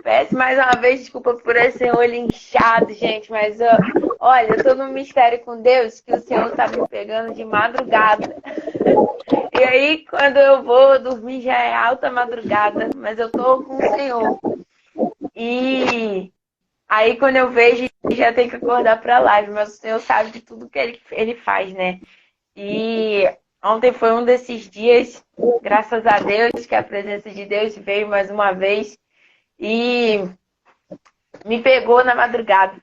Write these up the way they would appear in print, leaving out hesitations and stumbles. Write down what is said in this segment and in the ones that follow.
Peço mais uma vez desculpa por esse olho inchado, gente, mas olha, eu tô num mistério com Deus que o Senhor tá me pegando de madrugada. E aí, quando eu vou dormir, já é alta madrugada, mas eu tô com o Senhor. E aí, quando eu vejo, já tenho que acordar pra live, mas o Senhor sabe de tudo que ele faz, né? E ontem foi um desses dias, graças a Deus, que a presença de Deus veio mais uma vez e me pegou na madrugada.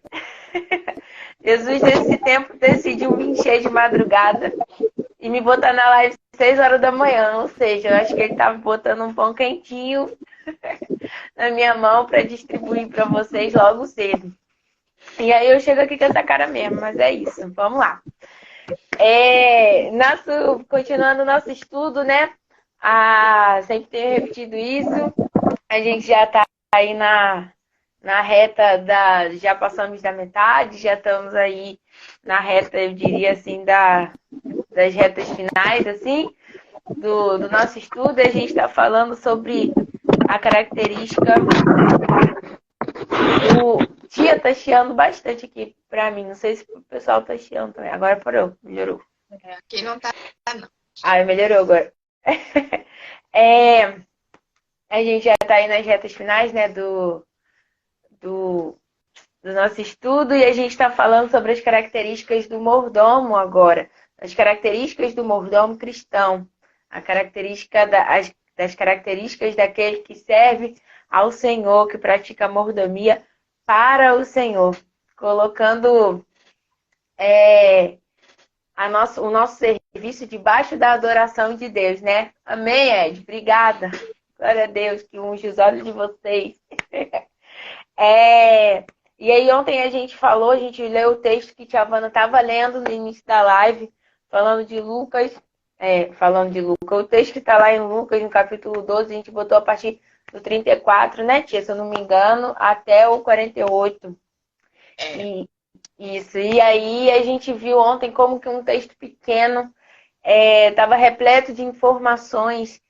Jesus, nesse tempo, decidiu me encher de madrugada e me botar na live às 6 horas da manhã. Ou seja, eu acho que ele estava botando um pão quentinho na minha mão para distribuir para vocês logo cedo. E aí eu chego aqui com essa cara mesmo, mas é isso. Vamos lá. Continuando o nosso estudo, né? Sempre tenho repetido isso. A gente já está aí na reta já passamos da metade, já estamos aí na reta, eu diria assim, das retas finais, assim, do nosso estudo. A gente está falando sobre a característica do... Tia tá chiando bastante aqui pra mim, não sei se o pessoal tá chiando também. Agora parou, melhorou. Aqui não tá, não. Melhorou agora. A gente já tá aí nas retas finais, né, do nosso estudo, e a gente está falando sobre as características do mordomo agora, as características do mordomo cristão, das características daquele que serve ao Senhor, que pratica mordomia para o Senhor, colocando o nosso serviço debaixo da adoração de Deus, né? Amém, Ed? Obrigada. Glória a Deus que unge os olhos de vocês. E aí ontem a gente leu o texto que Tia Havana estava lendo no início da live, falando de Lucas. O texto que está lá em Lucas, no capítulo 12, a gente botou a partir do 34, né, tia? Se eu não me engano, até o 48. Isso. E aí a gente viu ontem como que um texto pequeno estava repleto de informações,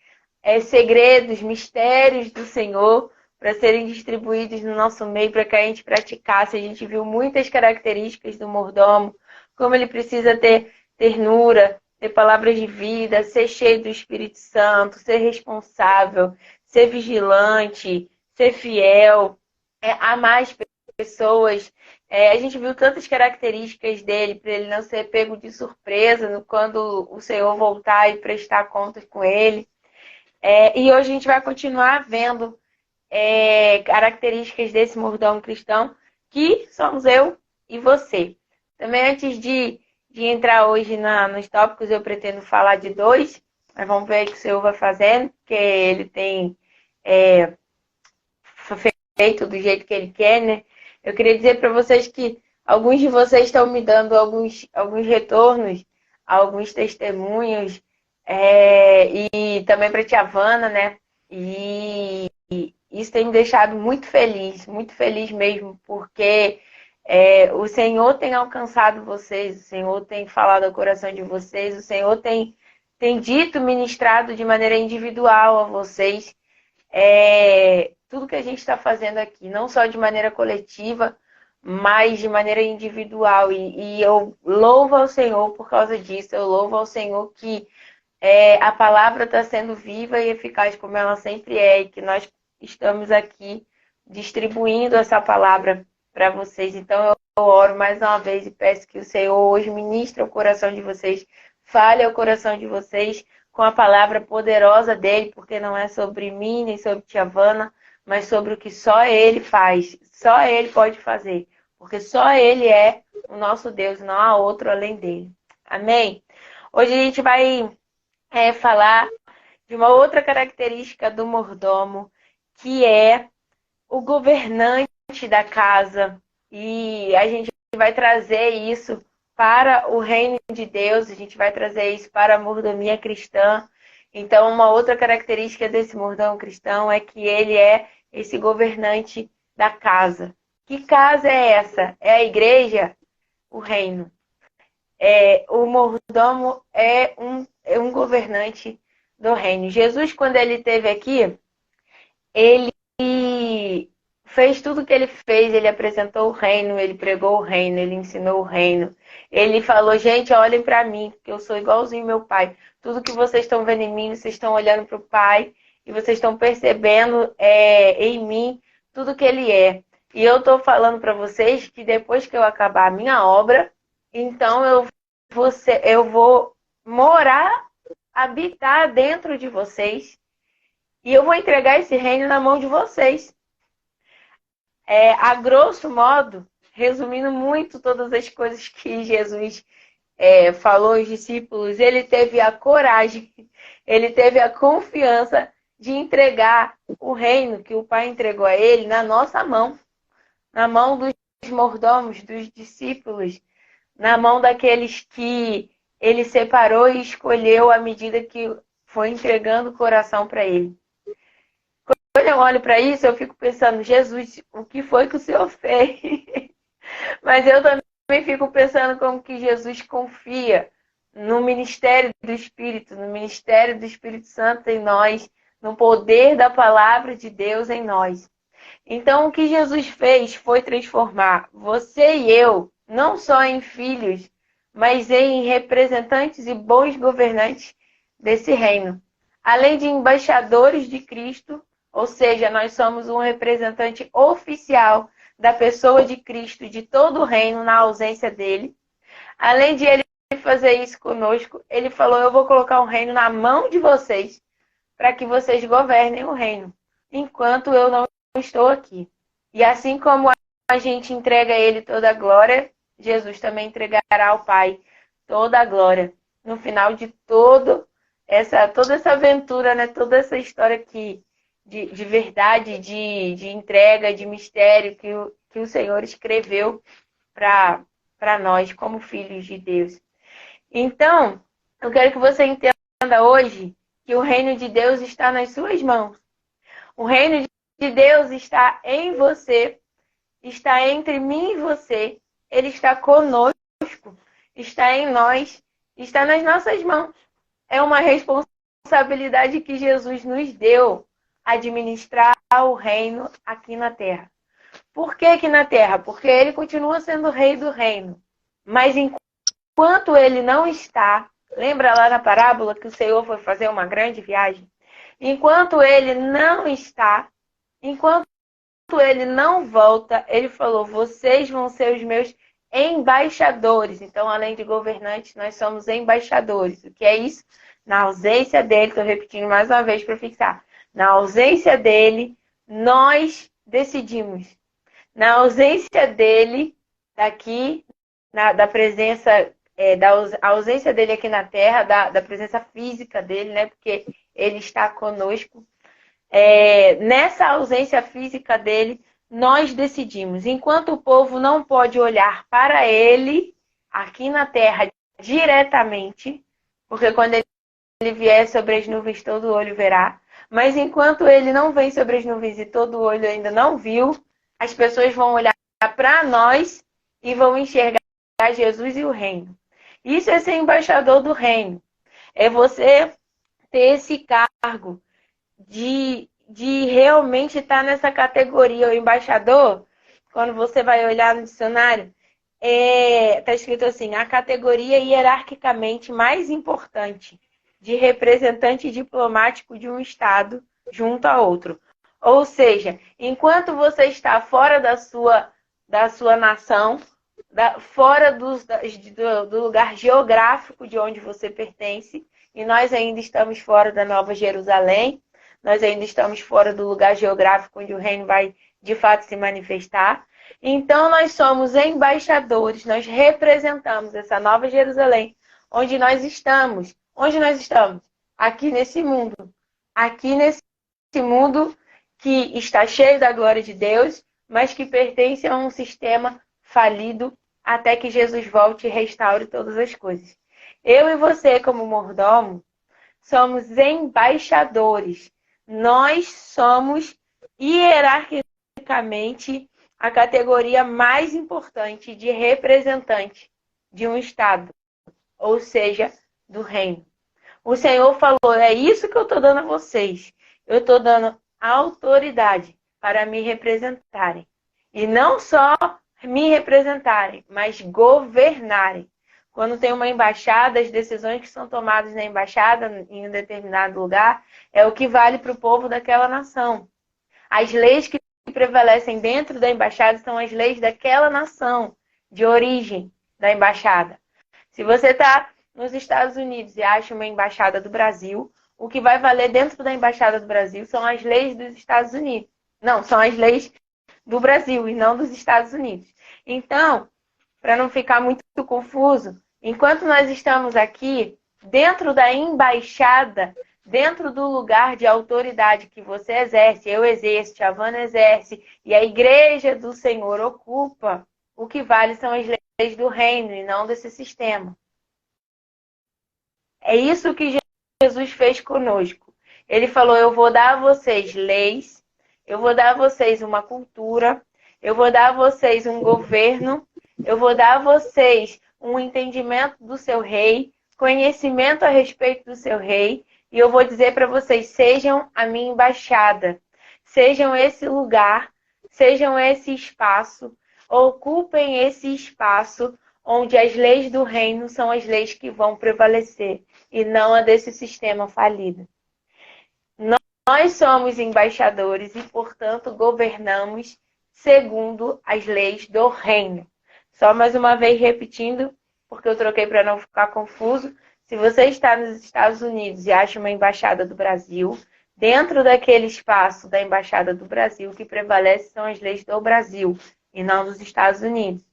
segredos, mistérios do Senhor, para serem distribuídos no nosso meio, para que a gente praticasse. A gente viu muitas características do mordomo, como ele precisa ter ternura, ter palavras de vida, ser cheio do Espírito Santo, ser responsável, ser vigilante, ser fiel, amar as pessoas. A gente viu tantas características dele, para ele não ser pego de surpresa quando o Senhor voltar e prestar contas com ele. E hoje a gente vai continuar vendo características desse mordomo cristão, que somos eu e você. Também antes de entrar hoje nos tópicos, eu pretendo falar de dois, mas vamos ver o que o Senhor vai fazendo, porque ele tem feito do jeito que ele quer, né? Eu queria dizer para vocês que alguns de vocês estão me dando alguns retornos, alguns testemunhos, e também para a Tia Havana, né? E isso tem me deixado muito feliz mesmo, porque o Senhor tem alcançado vocês, o Senhor tem falado ao coração de vocês, o Senhor tem dito, ministrado de maneira individual a vocês tudo que a gente está fazendo aqui, não só de maneira coletiva, mas de maneira individual. E eu louvo ao Senhor por causa disso, eu louvo ao Senhor que a palavra está sendo viva e eficaz como ela sempre é, e que nós estamos aqui distribuindo essa palavra para vocês. Então eu oro mais uma vez e peço que o Senhor hoje ministre o coração de vocês, fale ao coração de vocês com a palavra poderosa dele, porque não é sobre mim nem sobre Tia Havana, mas sobre o que só ele faz, só ele pode fazer, porque só ele é o nosso Deus, não há outro além dele. Amém? Hoje a gente vai falar de uma outra característica do mordomo, que é o governante da casa. E a gente vai trazer isso para o reino de Deus, a gente vai trazer isso para a mordomia cristã. Então, uma outra característica desse mordomo cristão é que ele é esse governante da casa. Que casa é essa? É a igreja? O reino. O mordomo é um governante do reino. Jesus, quando ele esteve aqui, ele fez tudo o que ele fez, ele apresentou o reino, ele pregou o reino, ele ensinou o reino. Ele falou, gente, olhem para mim, porque eu sou igualzinho meu pai. Tudo que vocês estão vendo em mim, vocês estão olhando para o pai e vocês estão percebendo em mim tudo que ele é. E eu estou falando para vocês que depois que eu acabar a minha obra, então eu vou morar, habitar dentro de vocês e eu vou entregar esse reino na mão de vocês. A grosso modo, resumindo muito todas as coisas que Jesus falou aos discípulos, ele teve a coragem, ele teve a confiança de entregar o reino que o Pai entregou a ele na nossa mão, na mão dos mordomos, dos discípulos, na mão daqueles que ele separou e escolheu à medida que foi entregando o coração para ele. Quando eu olho para isso, eu fico pensando, Jesus, o que foi que o Senhor fez? Mas eu também fico pensando como que Jesus confia no ministério do Espírito, no ministério do Espírito Santo em nós, no poder da palavra de Deus em nós. Então, o que Jesus fez foi transformar você e eu, não só em filhos, mas em representantes e bons governantes desse reino. Além de embaixadores de Cristo, ou seja, nós somos um representante oficial da pessoa de Cristo, de todo o reino, na ausência dele. Além de ele fazer isso conosco, ele falou, eu vou colocar o reino na mão de vocês, para que vocês governem o reino, enquanto eu não estou aqui. E assim como a gente entrega a ele toda a glória, Jesus também entregará ao Pai toda a glória. No final de toda essa aventura, né? Toda essa história aqui de verdade, de entrega, de mistério que o Senhor escreveu para nós como filhos de Deus. Então, eu quero que você entenda hoje que o reino de Deus está nas suas mãos. O reino de Deus está em você, está entre mim e você. Ele está conosco, está em nós, está nas nossas mãos. É uma responsabilidade que Jesus nos deu, administrar o reino aqui na terra. Por que aqui na terra? Porque ele continua sendo o rei do reino. Mas enquanto ele não está, lembra lá na parábola que o Senhor foi fazer uma grande viagem? Enquanto ele não está, enquanto ele não volta, ele falou, vocês vão ser os meus embaixadores. Então, além de governantes, nós somos embaixadores. O que é isso? Na ausência dele, estou repetindo mais uma vez para fixar. Na ausência dele, nós decidimos. Na ausência dele, daqui, da presença, da ausência dele aqui na Terra, da presença física dele, né? Porque ele está conosco. Nessa ausência física dele, nós decidimos. Enquanto o povo não pode olhar para ele, aqui na Terra, diretamente, porque quando ele vier sobre as nuvens, todo olho verá. Mas enquanto ele não vem sobre as nuvens e todo olho ainda não viu, as pessoas vão olhar para nós e vão enxergar Jesus e o reino. Isso é ser embaixador do reino. É você ter esse cargo de realmente estar nessa categoria. O embaixador, quando você vai olhar no dicionário, está escrito assim, a categoria hierarquicamente mais importante de representante diplomático de um Estado junto a outro. Ou seja, enquanto você está fora da sua nação, fora do lugar geográfico de onde você pertence, e nós ainda estamos fora da Nova Jerusalém, nós ainda estamos fora do lugar geográfico onde o reino vai de fato se manifestar. Então nós somos embaixadores, nós representamos essa Nova Jerusalém, onde nós estamos. Onde nós estamos? Aqui nesse mundo. Aqui nesse mundo que está cheio da glória de Deus, mas que pertence a um sistema falido até que Jesus volte e restaure todas as coisas. Eu e você, como mordomo, somos embaixadores. Nós somos hierarquicamente a categoria mais importante de representante de um Estado, ou seja, do reino. O Senhor falou, é isso que eu estou dando a vocês. Eu estou dando autoridade para me representarem. E não só me representarem, mas governarem. Quando tem uma embaixada, as decisões que são tomadas na embaixada, em um determinado lugar, é o que vale para o povo daquela nação. As leis que prevalecem dentro da embaixada são as leis daquela nação, de origem da embaixada. Se você está nos Estados Unidos e acha uma embaixada do Brasil, o que vai valer dentro da embaixada do Brasil são as leis dos Estados Unidos. Não, são as leis do Brasil e não dos Estados Unidos. Então, para não ficar muito confuso, enquanto nós estamos aqui, dentro da embaixada, dentro do lugar de autoridade que você exerce, eu exerço, a Havana exerce, e a igreja do Senhor ocupa, o que vale são as leis do reino e não desse sistema. É isso que Jesus fez conosco. Ele falou, eu vou dar a vocês leis, eu vou dar a vocês uma cultura, eu vou dar a vocês um governo, eu vou dar a vocês um entendimento do seu rei, conhecimento a respeito do seu rei, e eu vou dizer para vocês, sejam a minha embaixada, sejam esse lugar, sejam esse espaço, ocupem esse espaço onde as leis do reino são as leis que vão prevalecer, e não a desse sistema falido. Nós somos embaixadores e, portanto, governamos segundo as leis do reino. Só mais uma vez repetindo, porque eu troquei para não ficar confuso. Se você está nos Estados Unidos e acha uma embaixada do Brasil, dentro daquele espaço da embaixada do Brasil, o que prevalece são as leis do Brasil e não dos Estados Unidos.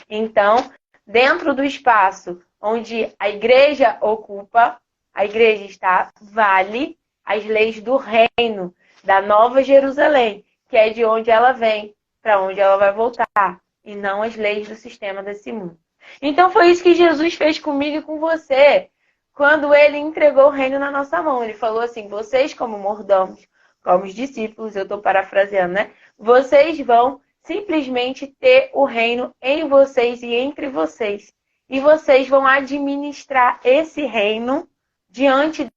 Então, dentro do espaço onde a igreja ocupa, a igreja está, vale as leis do reino, da Nova Jerusalém, que é de onde ela vem, para onde ela vai voltar, e não as leis do sistema desse mundo. Então foi isso que Jesus fez comigo e com você, quando ele entregou o reino na nossa mão. Ele falou assim, vocês como mordomos, como os discípulos, eu estou parafraseando, né? Vocês vão simplesmente ter o reino em vocês e entre vocês. E vocês vão administrar esse reino diante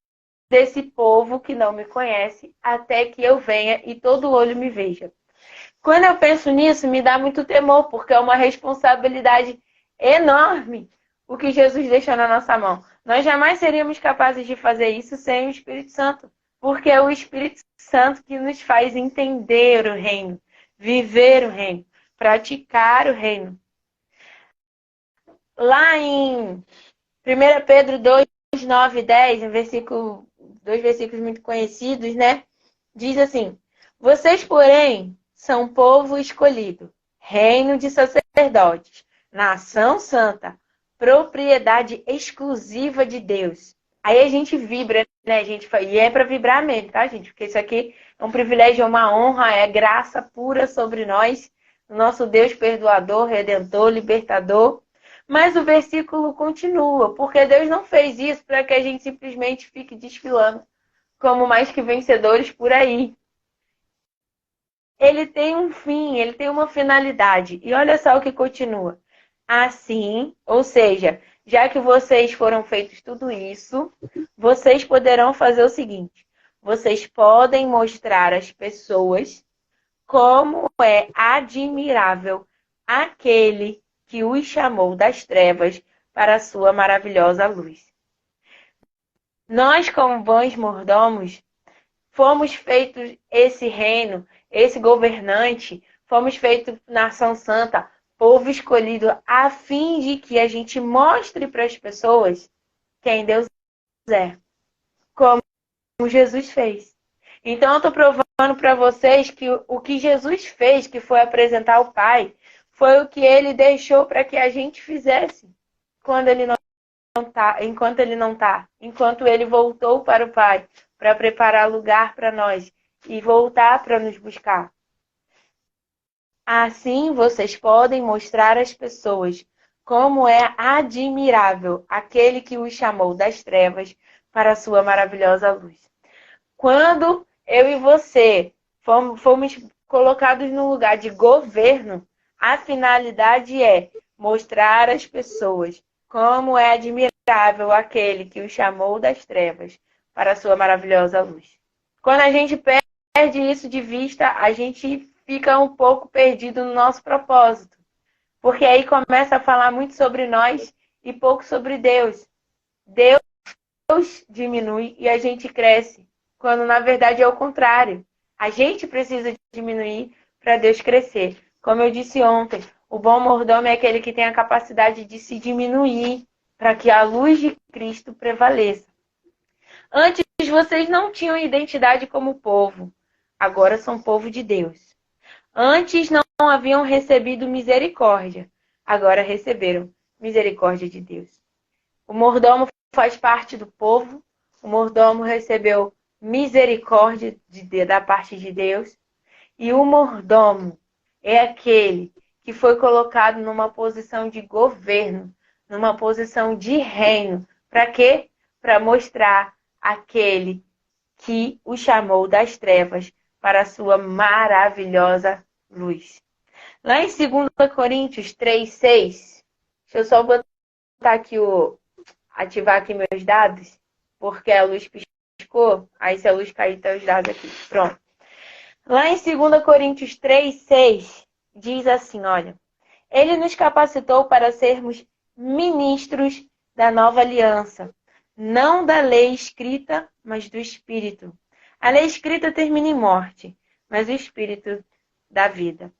desse povo que não me conhece, até que eu venha e todo olho me veja. Quando eu penso nisso, me dá muito temor, porque é uma responsabilidade enorme o que Jesus deixou na nossa mão. Nós jamais seríamos capazes de fazer isso sem o Espírito Santo, porque é o Espírito Santo que nos faz entender o reino, viver o reino, praticar o reino. Lá em 1 Pedro 2, 9 e 10, dois versículos muito conhecidos, né? Diz assim, vocês, porém, são povo escolhido, reino de sacerdotes, nação santa, propriedade exclusiva de Deus. Aí a gente vibra, né? E é para vibrar mesmo, tá, gente? Porque isso aqui é um privilégio, é uma honra, é graça pura sobre nós, nosso Deus perdoador, redentor, libertador. Mas o versículo continua, porque Deus não fez isso para que a gente simplesmente fique desfilando como mais que vencedores por aí. Ele tem um fim, ele tem uma finalidade. E olha só o que continua. Assim, ou seja, já que vocês foram feitos tudo isso, vocês poderão fazer o seguinte. Vocês podem mostrar às pessoas como é admirável aquele que os chamou das trevas para a sua maravilhosa luz. Nós, como bons mordomos, fomos feitos esse reino, esse governante, fomos feitos nação santa, povo escolhido, a fim de que a gente mostre para as pessoas quem Deus é, como Jesus fez. Então, eu estou provando para vocês que o que Jesus fez, que foi apresentar o Pai, foi o que ele deixou para que a gente fizesse quando ele não tá, enquanto ele não está, enquanto ele voltou para o Pai, para preparar lugar para nós e voltar para nos buscar. Assim, vocês podem mostrar às pessoas como é admirável aquele que os chamou das trevas para a sua maravilhosa luz. Quando eu e você fomos colocados no lugar de governo, a finalidade é mostrar às pessoas como é admirável aquele que os chamou das trevas para a sua maravilhosa luz. Quando a gente perde isso de vista, a gente fica um pouco perdido no nosso propósito. Porque aí começa a falar muito sobre nós e pouco sobre Deus. Deus diminui e a gente cresce, quando na verdade é o contrário. A gente precisa diminuir para Deus crescer. Como eu disse ontem, o bom mordomo é aquele que tem a capacidade de se diminuir para que a luz de Cristo prevaleça. Antes vocês não tinham identidade como povo, agora são povo de Deus. Antes não haviam recebido misericórdia, agora receberam misericórdia de Deus. O mordomo faz parte do povo, o mordomo recebeu misericórdia da parte de Deus, e o mordomo é aquele que foi colocado numa posição de governo, numa posição de reino. Para quê? Para mostrar aquele que o chamou das trevas para a sua maravilhosa luz. Lá em 2 Coríntios 3:6, deixa eu só botar aqui ativar aqui meus dados, porque a luz piscou, aí se a luz cair, tá os dados aqui. Pronto. Lá em 2 Coríntios 3:6, diz assim, olha, ele nos capacitou para sermos ministros da nova aliança, não da lei escrita, mas do Espírito. A lei escrita termina em morte, mas o Espírito dá vida.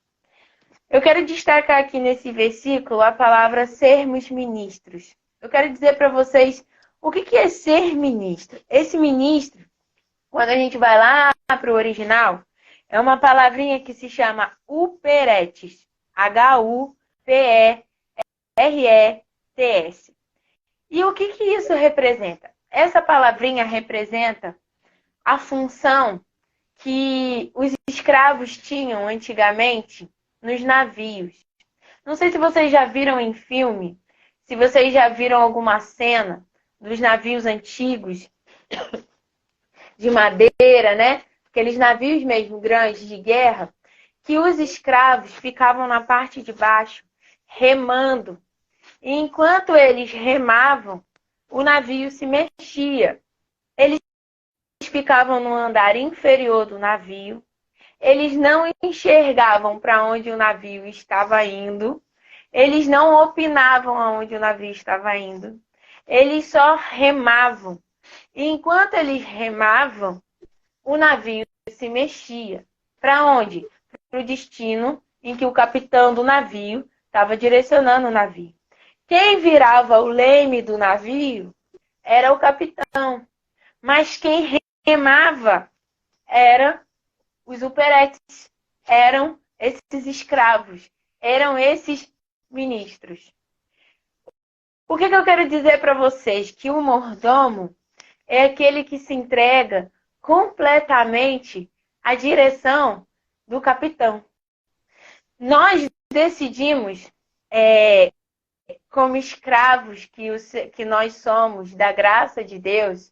Eu quero destacar aqui nesse versículo a palavra sermos ministros. Eu quero dizer para vocês o que é ser ministro. Esse ministro, quando a gente vai lá para o original, é uma palavrinha que se chama huperetes. Huperetes. E o que isso representa? Essa palavrinha representa a função que os escravos tinham antigamente nos navios. Não sei se vocês já viram em filme, se vocês já viram alguma cena dos navios antigos de madeira, né? Aqueles navios mesmo grandes de guerra, que os escravos ficavam na parte de baixo remando. E enquanto eles remavam, o navio se mexia. Eles ficavam no andar inferior do navio. Eles não enxergavam para onde o navio estava indo. Eles não opinavam aonde o navio estava indo. Eles só remavam. E enquanto eles remavam, o navio se mexia. Para onde? Para o destino em que o capitão do navio estava direcionando o navio. Quem virava o leme do navio era o capitão. Mas quem remava eram os huperetes. Eram esses escravos. Eram esses ministros. O que eu quero dizer para vocês? Que o mordomo é aquele que se entrega completamente à direção do capitão. Nós decidimos, como escravos que nós somos da graça de Deus,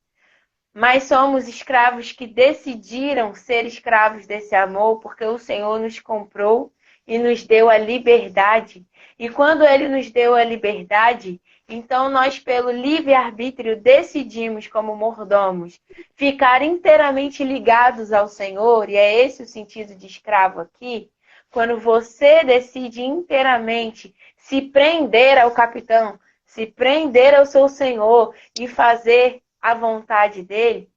mas somos escravos que decidiram ser escravos desse amor, porque o Senhor nos comprou e nos deu a liberdade. E quando Ele nos deu a liberdade, então nós, pelo livre-arbítrio, decidimos, como mordomos, ficar inteiramente ligados ao Senhor, e é esse o sentido de escravo aqui. Quando você decide inteiramente se prender ao capitão, se prender ao seu Senhor e fazer a vontade dele,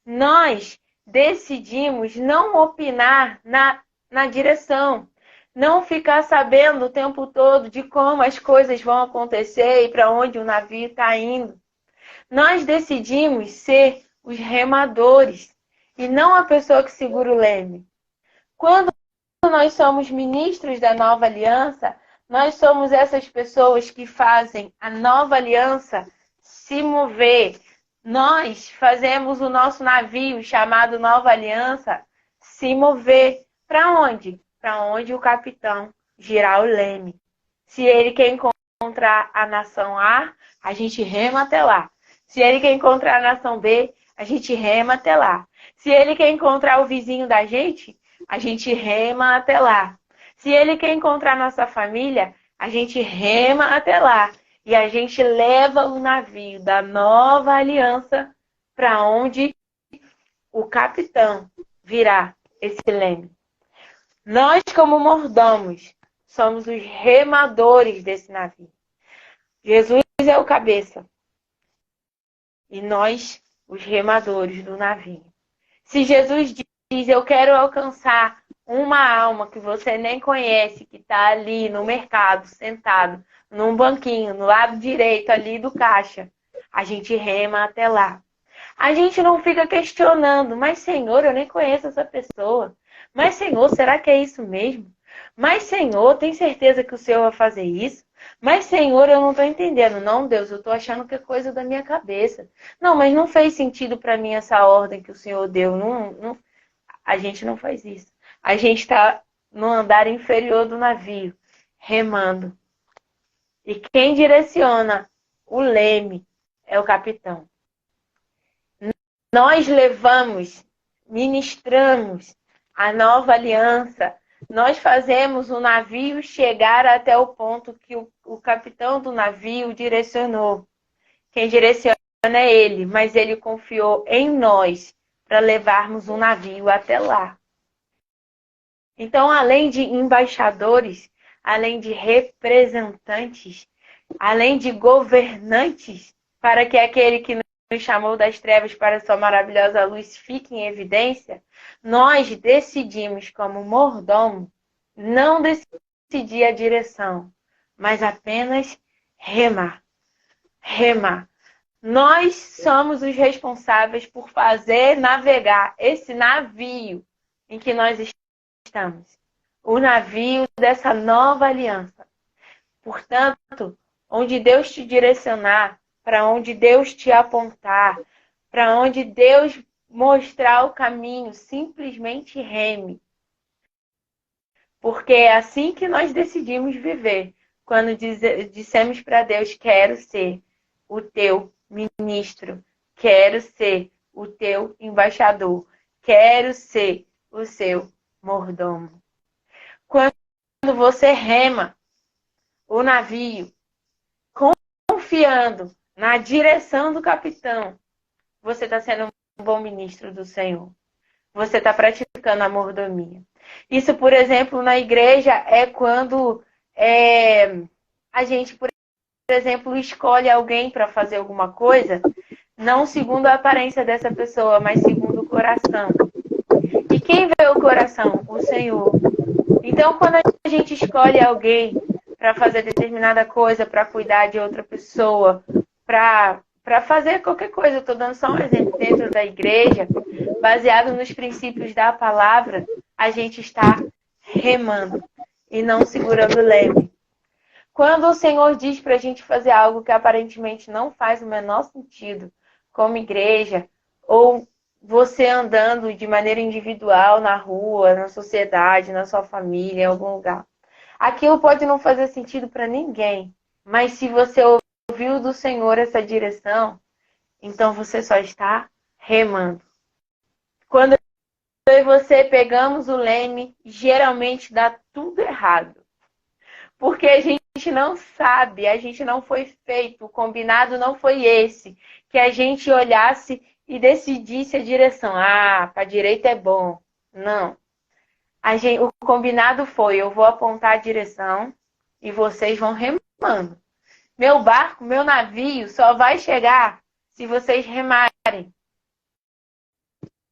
nós decidimos não opinar na direção, não ficar sabendo o tempo todo de como as coisas vão acontecer e para onde o navio está indo. Nós decidimos ser os remadores e não a pessoa que segura o leme. Quando nós somos ministros da nova aliança, nós somos essas pessoas que fazem a nova aliança se mover. Nós fazemos o nosso navio chamado Nova Aliança se mover. Para onde? Para onde o capitão girar o leme. Se ele quer encontrar a nação A, a gente rema até lá. Se ele quer encontrar a nação B, a gente rema até lá. Se ele quer encontrar o vizinho da gente, a gente rema até lá. Se ele quer encontrar nossa família, a gente rema até lá. E a gente leva o navio da nova aliança para onde o capitão virar. esse leme. Nós, como mordomos, somos os remadores desse navio. Jesus é o cabeça. E nós, os remadores do navio. Se Jesus diz, eu quero alcançar uma alma que você nem conhece, que está ali no mercado, sentado, num banquinho, no lado direito ali do caixa, a gente rema até lá. A gente não fica questionando, mas Senhor, eu nem conheço essa pessoa. Mas Senhor, será que é isso mesmo? Mas Senhor, tem certeza que o Senhor vai fazer isso? Mas Senhor, eu não estou entendendo. Não, Deus, eu estou achando que é coisa da minha cabeça. Não, mas não fez sentido para mim essa ordem que o Senhor deu. A gente não faz isso. A gente está no andar inferior do navio, remando. E quem direciona o leme é o capitão. Nós levamos, ministramos a nova aliança. Nós fazemos o navio chegar até o ponto que o capitão do navio direcionou. Quem direciona é ele, mas ele confiou em nós para levarmos o navio até lá. Então, além de embaixadores, além de representantes, além de governantes, para que aquele que nos chamou das trevas para sua maravilhosa luz fique em evidência, nós decidimos, como mordomo, não decidir a direção, mas apenas remar. Remar. Nós somos os responsáveis por fazer navegar esse navio em que nós estamos. O navio dessa nova aliança. Portanto, onde Deus te direcionar, para onde Deus te apontar, para onde Deus mostrar o caminho, simplesmente reme. Porque é assim que nós decidimos viver. Quando dissemos para Deus, quero ser o teu ministro, quero ser o teu embaixador, quero ser o seu mordomo. Quando você rema o navio, confiando na direção do capitão, você está sendo um bom ministro do Senhor. Você está praticando a mordomia. Isso, por exemplo, na igreja é quando a gente, por exemplo, escolhe alguém para fazer alguma coisa, não segundo a aparência dessa pessoa, mas segundo o coração. E quem vê o coração? O Senhor. Então, quando a gente escolhe alguém para fazer determinada coisa, para cuidar de outra pessoa, para fazer qualquer coisa, estou dando só um exemplo dentro da igreja, baseado nos princípios da palavra, a gente está remando e não segurando o leme. Quando o Senhor diz para a gente fazer algo que aparentemente não faz o menor sentido, como igreja, ou você andando de maneira individual na rua, na sociedade, na sua família, em algum lugar, aquilo pode não fazer sentido para ninguém, mas se você ouviu do Senhor essa direção, então você só está remando. Quando eu e você pegamos o leme, geralmente dá tudo errado. Porque a gente não sabe, a gente não foi feito, o combinado não foi esse. Que a gente olhasse e decidisse a direção. Ah, para a direita é bom. Não. O combinado foi, eu vou apontar a direção e vocês vão remando. Meu barco, meu navio só vai chegar se vocês remarem.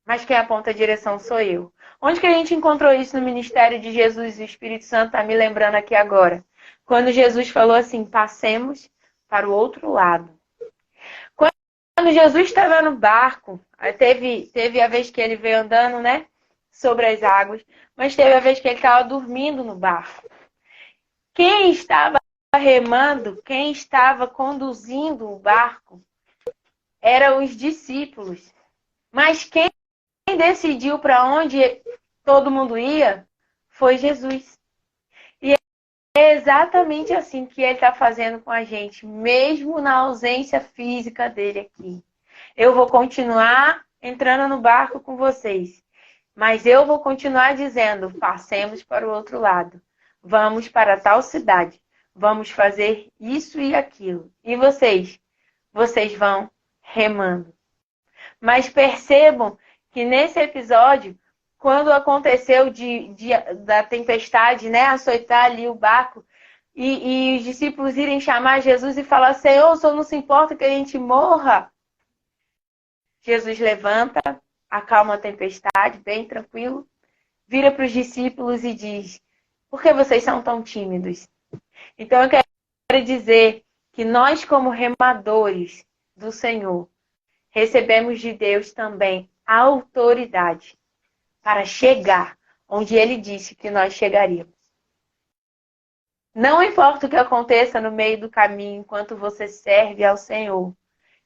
Mas quem aponta a direção sou eu. Onde que a gente encontrou isso no ministério de Jesus e o Espírito Santo está me lembrando aqui agora? Quando Jesus falou assim, passemos para o outro lado. Quando Jesus estava no barco, teve a vez que ele veio andando, né? Sobre as águas, mas teve a vez que ele estava dormindo no barco. Quem estava remando, quem estava conduzindo o barco, eram os discípulos. Mas quem decidiu para onde todo mundo ia foi Jesus. E é exatamente assim que ele está fazendo com a gente, mesmo na ausência física dele aqui. Eu vou continuar entrando no barco com vocês, mas eu vou continuar dizendo, passemos para o outro lado. Vamos para tal cidade. Vamos fazer isso e aquilo. E vocês? Vocês vão remando. Mas percebam que nesse episódio, quando aconteceu da tempestade, né, açoitar ali o barco, e os discípulos irem chamar Jesus e falar: Senhor, o Senhor não se importa que a gente morra? Jesus levanta, acalma a tempestade, bem tranquilo, vira para os discípulos e diz: por que vocês são tão tímidos? Então eu quero dizer que nós, como remadores do Senhor, recebemos de Deus também a autoridade para chegar onde Ele disse que nós chegaríamos. Não importa o que aconteça no meio do caminho enquanto você serve ao Senhor.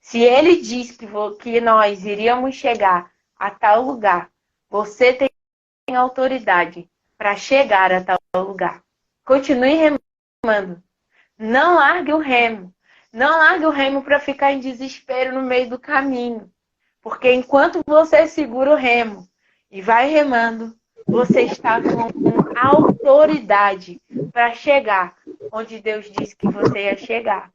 Se Ele diz que nós iríamos chegar a tal lugar, você tem autoridade para chegar a tal lugar. Continue remando. Não largue o remo. Não largue o remo para ficar em desespero no meio do caminho. Porque enquanto você segura o remo e vai remando, você está com autoridade para chegar onde Deus disse que você ia chegar.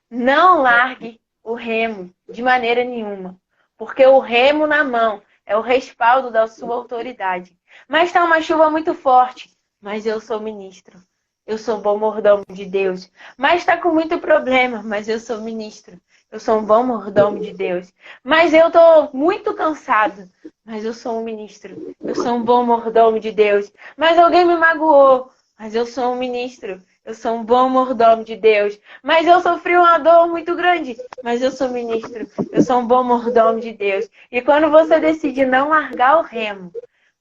Não largue o remo de maneira nenhuma. Porque o remo na mão é o respaldo da sua autoridade. Mas está uma chuva muito forte. Mas eu sou ministro. Eu sou um bom mordomo de Deus. Mas está com muito problema. Mas eu sou ministro. Eu sou um bom mordomo de Deus. Mas eu estou muito cansado. Mas eu sou um ministro. Eu sou um bom mordomo de Deus. Mas alguém me magoou. Mas eu sou um ministro. Eu sou um bom mordomo de Deus. Mas eu sofri uma dor muito grande. Mas eu sou ministro. Eu sou um bom mordomo de Deus. E quando você decide não largar o remo,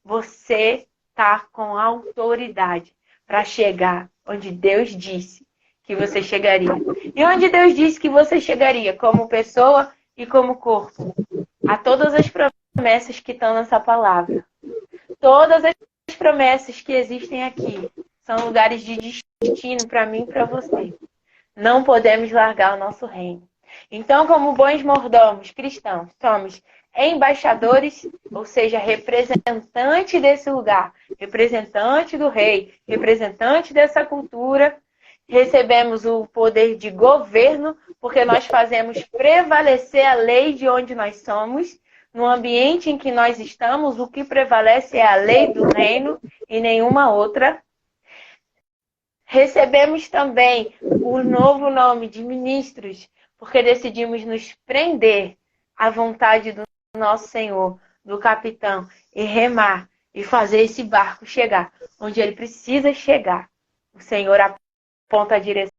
você está com autoridade para chegar onde Deus disse que você chegaria. E onde Deus disse que você chegaria, como pessoa e como corpo. A todas as promessas que estão nessa palavra. Todas as promessas que existem aqui são lugares de destino para mim e para você. Não podemos largar o nosso reino. Então, como bons mordomos cristãos, somos embaixadores, ou seja, representante desse lugar, representante do rei, representante dessa cultura. Recebemos o poder de governo, porque nós fazemos prevalecer a lei de onde nós somos. No ambiente em que nós estamos, o que prevalece é a lei do reino e nenhuma outra. Recebemos também o novo nome de ministros, porque decidimos nos prender à vontade do nosso Senhor, do capitão, e remar, e fazer esse barco chegar onde ele precisa chegar. O Senhor aponta a direção